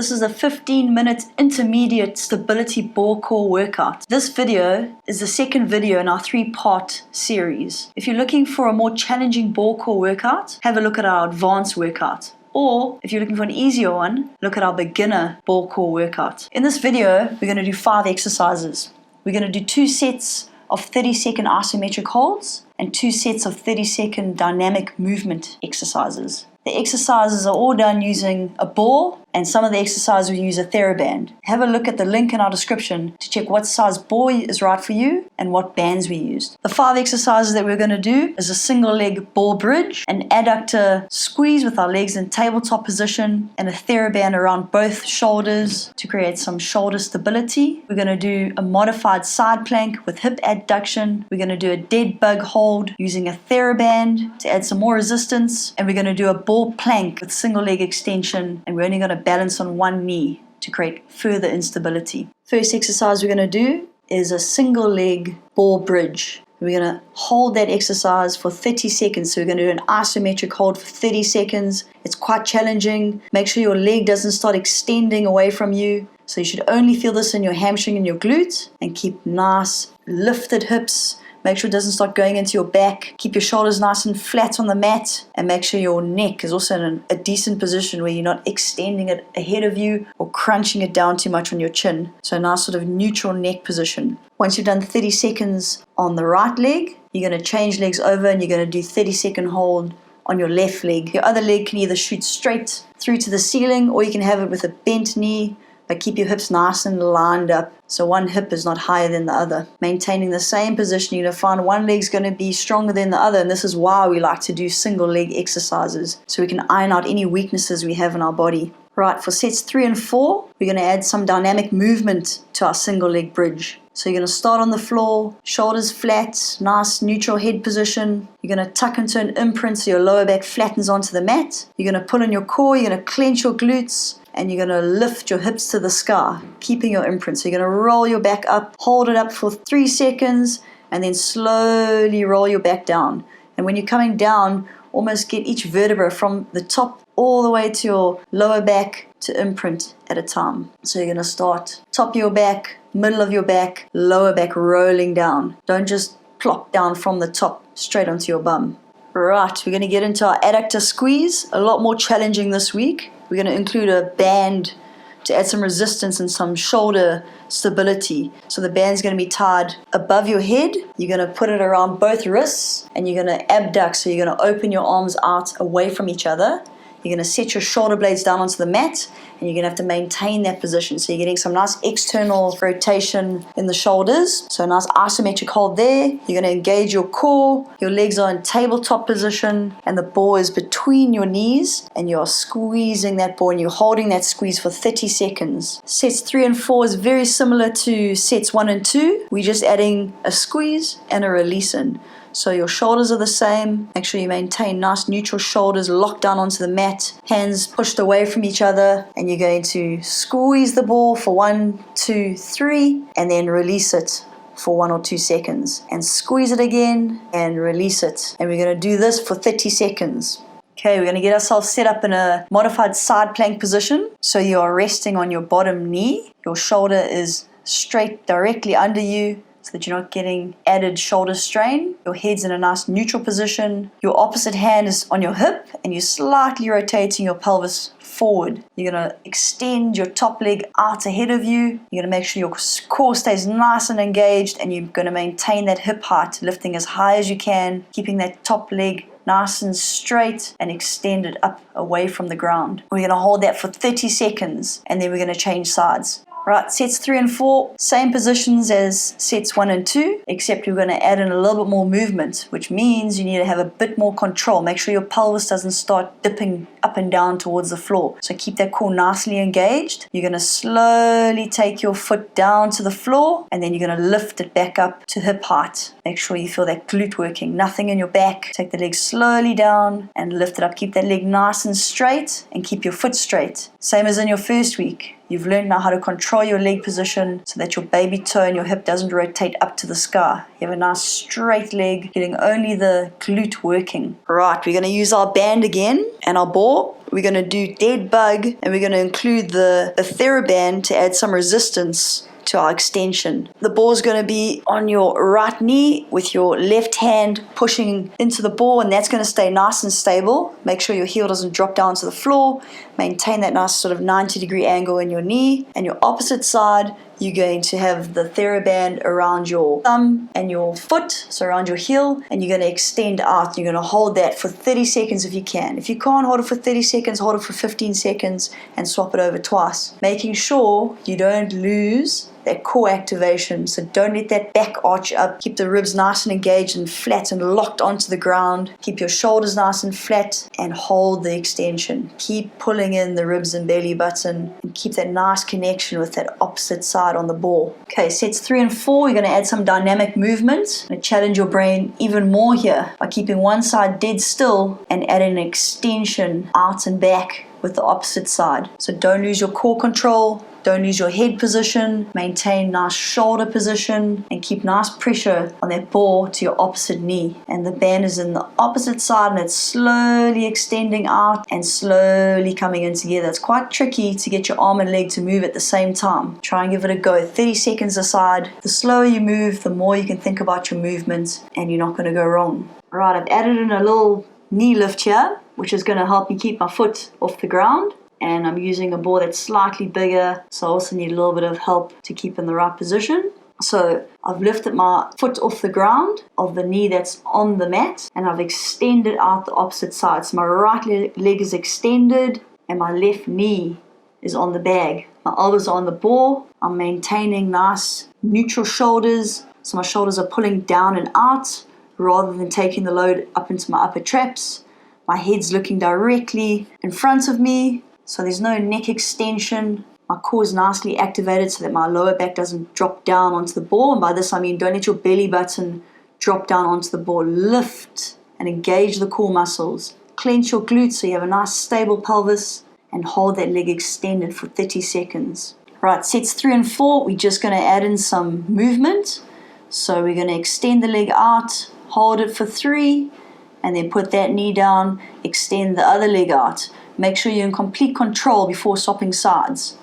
This is a 15-minute intermediate stability ball core workout. This video is the second video in our 3-part series. If you're looking for a more challenging ball core workout, have a look at our advanced workout. Or if you're looking for an easier one, look at our beginner ball core workout. In this video, we're going to do 5 exercises. We're going to do 2 sets of 30-second isometric holds and 2 sets of 30-second dynamic movement exercises. The exercises are all done using a ball, and some of the exercises we use a TheraBand. Have a look at the link in our description to check what size ball is right for you and what bands we used. The 5 exercises that we're going to do is a single leg ball bridge, an adductor squeeze with our legs in tabletop position, and a TheraBand around both shoulders to create some shoulder stability. We're going to do a modified side plank with hip adduction. We're going to do a dead bug hold using a TheraBand to add some more resistance, and we're going to do a ball plank with single leg extension, and we're only going to balance on one knee to create further instability. First exercise we're going to do is a single leg ball bridge. We're going to hold that exercise for 30 seconds. So we're going to do an isometric hold for 30 seconds. It's quite challenging. Make sure your leg doesn't start extending away from you. So you should only feel this in your hamstring and your glutes, and keep nice lifted hips. Make sure it doesn't start going into your back. Keep your shoulders nice and flat on the mat, and make sure your neck is also in a decent position where you're not extending it ahead of you or crunching it down too much on your chin. So a nice sort of neutral neck position. Once you've done 30 seconds on the right leg, you're going to change legs over and you're going to do 30-second hold on your left leg. Your other leg can either shoot straight through to the ceiling, or you can have it with a bent knee, but keep your hips nice and lined up so one hip is not higher than the other. Maintaining the same position, you're going to find one leg's going to be stronger than the other, and this is why we like to do single leg exercises, so we can iron out any weaknesses we have in our body. Right, for sets 3 and 4, we're going to add some dynamic movement to our single leg bridge. So you're going to start on the floor, shoulders flat, nice neutral head position. You're going to tuck into an imprint so your lower back flattens onto the mat. You're going to pull in your core, you're going to clench your glutes, and you're going to lift your hips to the sky, keeping your imprint. So you're going to roll your back up, hold it up for 3 seconds, and then slowly roll your back down. And when you're coming down, almost get each vertebra from the top all the way to your lower back to imprint at a time. So you're going to start top of your back, middle of your back, lower back rolling down. Don't just plop down from the top straight onto your bum. Right, we're going to get into our adductor squeeze, a lot more challenging this week. We're going to include a band to add some resistance and some shoulder stability. So the band's going to be tied above your head. You're going to put it around both wrists, and you're going to abduct. So you're going to open your arms out away from each other. You're going to set your shoulder blades down onto the mat, and you're going to have to maintain that position. So you're getting some nice external rotation in the shoulders. So a nice isometric hold there. You're going to engage your core. Your legs are in tabletop position, and the ball is between your knees, and you're squeezing that ball, and you're holding that squeeze for 30 seconds. Sets 3 and 4 is very similar to sets 1 and 2. We're just adding a squeeze and a release in. So your shoulders are the same. Make sure you maintain nice neutral shoulders locked down onto the mat, hands pushed away from each other, and you're going to squeeze the ball for 1, 2, 3, and then release it for 1 or 2 seconds, and squeeze it again and release it. And we're going to do this for 30 seconds. Okay, we're going to get ourselves set up in a modified side plank position. So you are resting on your bottom knee. Your shoulder is straight directly under you, so that you're not getting added shoulder strain. Your head's in a nice neutral position. Your opposite hand is on your hip, and you're slightly rotating your pelvis forward. You're going to extend your top leg out ahead of you. You're going to make sure your core stays nice and engaged, and you're going to maintain that hip height, lifting as high as you can, keeping that top leg nice and straight and extended up away from the ground. We're going to hold that for 30 seconds, and then we're going to change sides. Right, sets 3 and 4, same positions as sets 1 and 2, except you're going to add in a little bit more movement, which means you need to have a bit more control. Make sure your pelvis doesn't start dipping up and down towards the floor. So keep that core nicely engaged. You're going to slowly take your foot down to the floor, and then you're going to lift it back up to hip height. Make sure you feel that glute working, nothing in your back. Take the leg slowly down and lift it up. Keep that leg nice and straight, and keep your foot straight. Same as in your first week. You've learned now how to control your leg position so that your baby toe and your hip doesn't rotate up to the sky. You have a nice straight leg, getting only the glute working. Right, we're going to use our band again and our ball. we're going to do dead bug, and we're going to include the TheraBand to add some resistance to our extension. The ball is going to be on your right knee with your left hand pushing into the ball, and that's going to stay nice and stable. Make sure your heel doesn't drop down to the floor. Maintain that nice sort of 90-degree angle in your knee. And your opposite side, you're going to have the TheraBand around your thumb and your foot, so around your heel, and you're going to extend out. You're going to hold that for 30 seconds if you can. If you can't hold it for 30 seconds, hold it for 15 seconds and swap it over twice. Making sure you don't lose that core activation, so don't let that back arch up. Keep the ribs nice and engaged and flat and locked onto the ground. Keep your shoulders nice and flat and hold the extension. Keep pulling in the ribs and belly button and keep that nice connection with that opposite side on the ball. Okay, sets 3 and 4, we're going to add some dynamic movement and challenge your brain even more here by keeping one side dead still and adding an extension out and back with the opposite side. So don't lose your core control. Don't lose your head position, maintain nice shoulder position, and keep nice pressure on that ball to your opposite knee. And the band is in the opposite side and it's slowly extending out and slowly coming in together. It's quite tricky to get your arm and leg to move at the same time. Try and give it a go. 30 seconds aside. The slower you move, the more you can think about your movement and you're not going to go wrong. Right, I've added in a little knee lift here, which is going to help me keep my foot off the ground. And I'm using a ball that's slightly bigger, so I also need a little bit of help to keep in the right position. So I've lifted my foot off the ground of the knee that's on the mat, and I've extended out the opposite side. So my right leg is extended and my left knee is on the bag. My elbows are on the ball. I'm maintaining nice neutral shoulders, so my shoulders are pulling down and out rather than taking the load up into my upper traps. My head's looking directly in front of me, so there's no neck extension. My core is nicely activated so that my lower back doesn't drop down onto the ball. And by this I mean don't let your belly button drop down onto the ball. Lift and engage the core muscles. Clench your glutes so you have a nice stable pelvis, and hold that leg extended for 30 seconds. Right, sets 3 and 4, we're just going to add in some movement. So we're going to extend the leg out, hold it for 3, and then put that knee down, extend the other leg out. Make sure you're in complete control before swapping sides.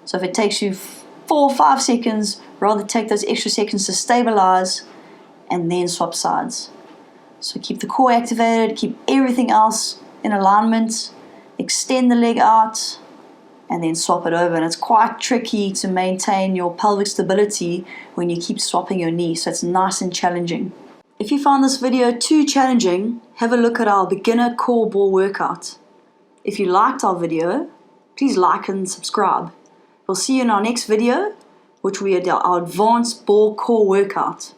So if it takes you 4 or 5 seconds, rather take those extra seconds to stabilize and then swap sides. So keep the core activated, keep everything else in alignment, extend the leg out, and then swap it over. And it's quite tricky to maintain your pelvic stability when you keep swapping your knee, so it's nice and challenging. If you found this video too challenging, have a look at our beginner core ball workout. If you liked our video, please like and subscribe. We'll see you in our next video, which will be our advanced ball core workout.